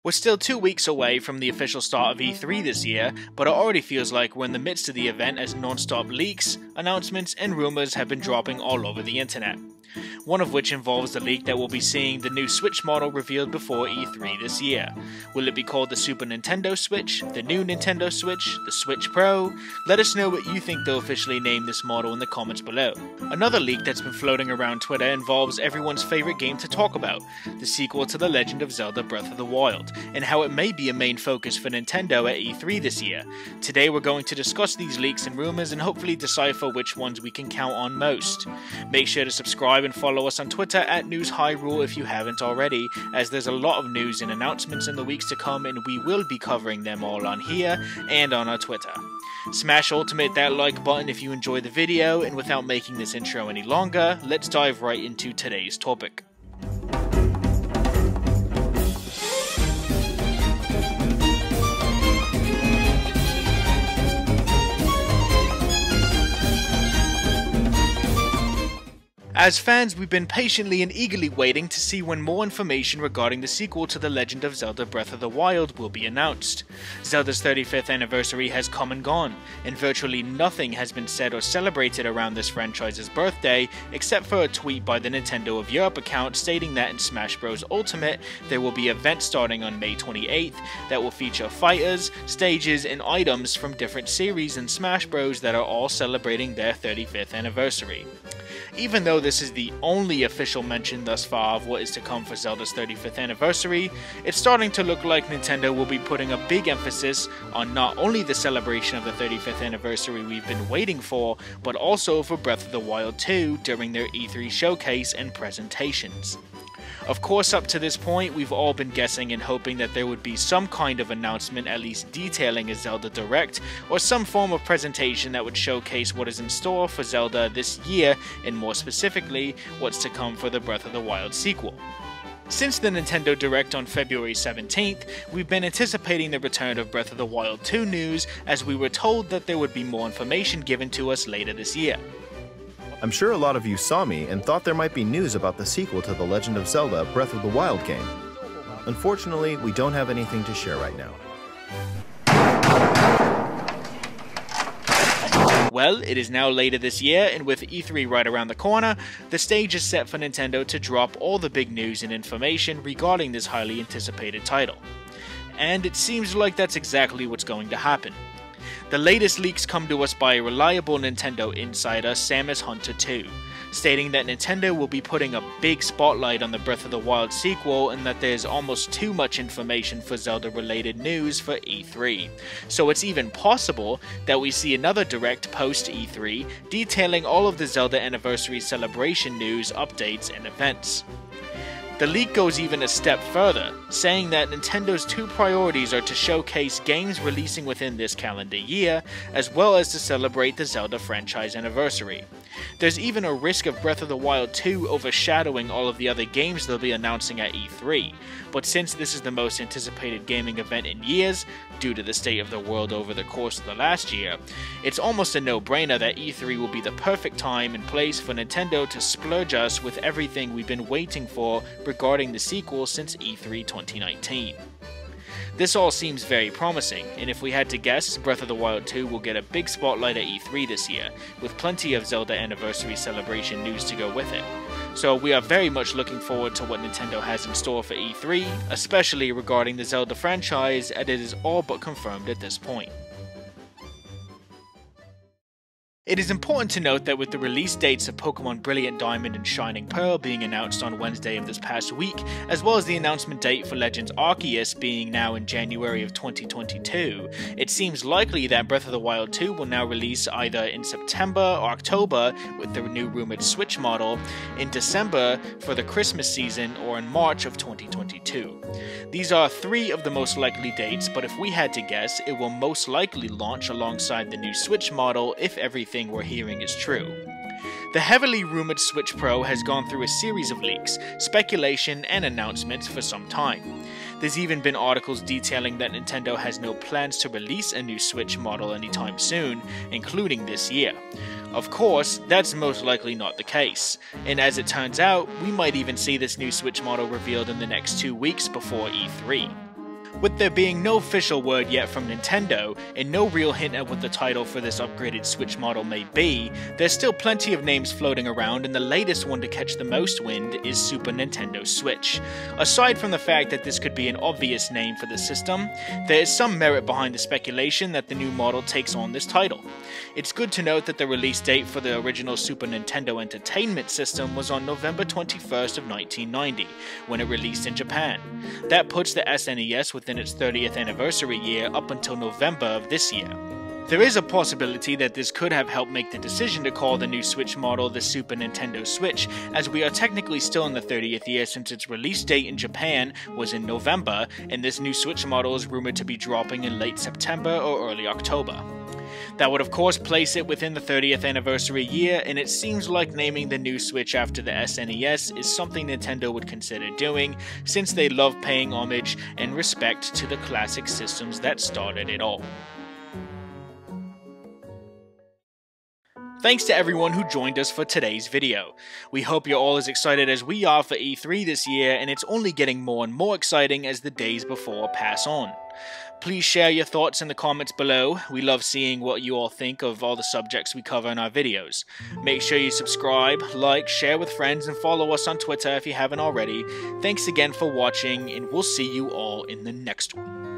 We're still 2 weeks away from the official start of E3 this year, but it already feels like we're in the midst of the event as non-stop leaks, announcements, and rumours have been dropping all over the internet. One of which involves the leak that we'll be seeing the new Switch model revealed before E3 this year. Will it be called the Super Nintendo Switch, the new Nintendo Switch, the Switch Pro? Let us know what you think they'll officially name this model in the comments below. Another leak that's been floating around Twitter involves everyone's favourite game to talk about, the sequel to The Legend of Zelda Breath of the Wild, and how it may be a main focus for Nintendo at E3 this year. Today we're going to discuss these leaks and rumours and hopefully decipher which ones we can count on most. Make sure to subscribe and follow us on Twitter at NewsHyrule if you haven't already, as there's a lot of news and announcements in the weeks to come and we will be covering them all on here and on our Twitter. Smash ultimate that like button if you enjoy the video, and without making this intro any longer, let's dive right into today's topic. As fans, we've been patiently and eagerly waiting to see when more information regarding the sequel to The Legend of Zelda Breath of the Wild will be announced. Zelda's 35th anniversary has come and gone, and virtually nothing has been said or celebrated around this franchise's birthday, except for a tweet by the Nintendo of Europe account stating that in Smash Bros. Ultimate, there will be events starting on May 28th that will feature fighters, stages, and items from different series in Smash Bros. That are all celebrating their 35th anniversary. Even though this is the only official mention thus far of what is to come for Zelda's 35th anniversary, it's starting to look like Nintendo will be putting a big emphasis on not only the celebration of the 35th anniversary we've been waiting for, but also for Breath of the Wild 2 during their E3 showcase and presentations. Of course, up to this point, we've all been guessing and hoping that there would be some kind of announcement at least detailing a Zelda Direct, or some form of presentation that would showcase what is in store for Zelda this year, and more specifically, what's to come for the Breath of the Wild sequel. Since the Nintendo Direct on February 17th, we've been anticipating the return of Breath of the Wild 2 news, as we were told that there would be more information given to us later this year. I'm sure a lot of you saw me and thought there might be news about the sequel to The Legend of Zelda Breath of the Wild game. Unfortunately, we don't have anything to share right now. Well, it is now later this year, and with E3 right around the corner, the stage is set for Nintendo to drop all the big news and information regarding this highly anticipated title. And it seems like that's exactly what's going to happen. The latest leaks come to us by a reliable Nintendo insider, Samus Hunter 2, stating that Nintendo will be putting a big spotlight on the Breath of the Wild sequel and that there's almost too much information for Zelda related news for E3. So it's even possible that we see another Direct post E3 detailing all of the Zelda Anniversary Celebration news, updates, and events. The leak goes even a step further, saying that Nintendo's two priorities are to showcase games releasing within this calendar year, as well as to celebrate the Zelda franchise anniversary. There's even a risk of Breath of the Wild 2 overshadowing all of the other games they'll be announcing at E3, but since this is the most anticipated gaming event in years, due to the state of the world over the course of the last year, it's almost a no-brainer that E3 will be the perfect time and place for Nintendo to splurge us with everything we've been waiting for regarding the sequel since E3 2019. This all seems very promising, and if we had to guess, Breath of the Wild 2 will get a big spotlight at E3 this year, with plenty of Zelda Anniversary Celebration news to go with it. So we are very much looking forward to what Nintendo has in store for E3, especially regarding the Zelda franchise, as it is all but confirmed at this point. It is important to note that with the release dates of Pokemon Brilliant Diamond and Shining Pearl being announced on Wednesday of this past week, as well as the announcement date for Legends Arceus being now in January of 2022, it seems likely that Breath of the Wild 2 will now release either in September or October with the new rumored Switch model, in December for the Christmas season, or in March of 2022. These are three of the most likely dates, but if we had to guess, it will most likely launch alongside the new Switch model if everything we're hearing is true. The heavily rumored Switch Pro has gone through a series of leaks, speculation, and announcements for some time. There's even been articles detailing that Nintendo has no plans to release a new Switch model anytime soon, including this year. Of course, that's most likely not the case, and as it turns out, we might even see this new Switch model revealed in the next 2 weeks before E3. With there being no official word yet from Nintendo, and no real hint at what the title for this upgraded Switch model may be, there's still plenty of names floating around, and the latest one to catch the most wind is Super Nintendo Switch. Aside from the fact that this could be an obvious name for the system, there is some merit behind the speculation that the new model takes on this title. It's good to note that the release date for the original Super Nintendo Entertainment System was on November 21st of 1990, when it released in Japan. That puts the SNES within its 30th anniversary year up until November of this year. There is a possibility that this could have helped make the decision to call the new Switch model the Super Nintendo Switch, as we are technically still in the 30th year since its release date in Japan was in November, and this new Switch model is rumored to be dropping in late September or early October. That would of course place it within the 30th anniversary year, and it seems like naming the new Switch after the SNES is something Nintendo would consider doing, since they love paying homage and respect to the classic systems that started it all. Thanks to everyone who joined us for today's video. We hope you're all as excited as we are for E3 this year, and it's only getting more and more exciting as the days before pass on. Please share your thoughts in the comments below. We love seeing what you all think of all the subjects we cover in our videos. Make sure you subscribe, like, share with friends, and follow us on Twitter if you haven't already. Thanks again for watching, and we'll see you all in the next one.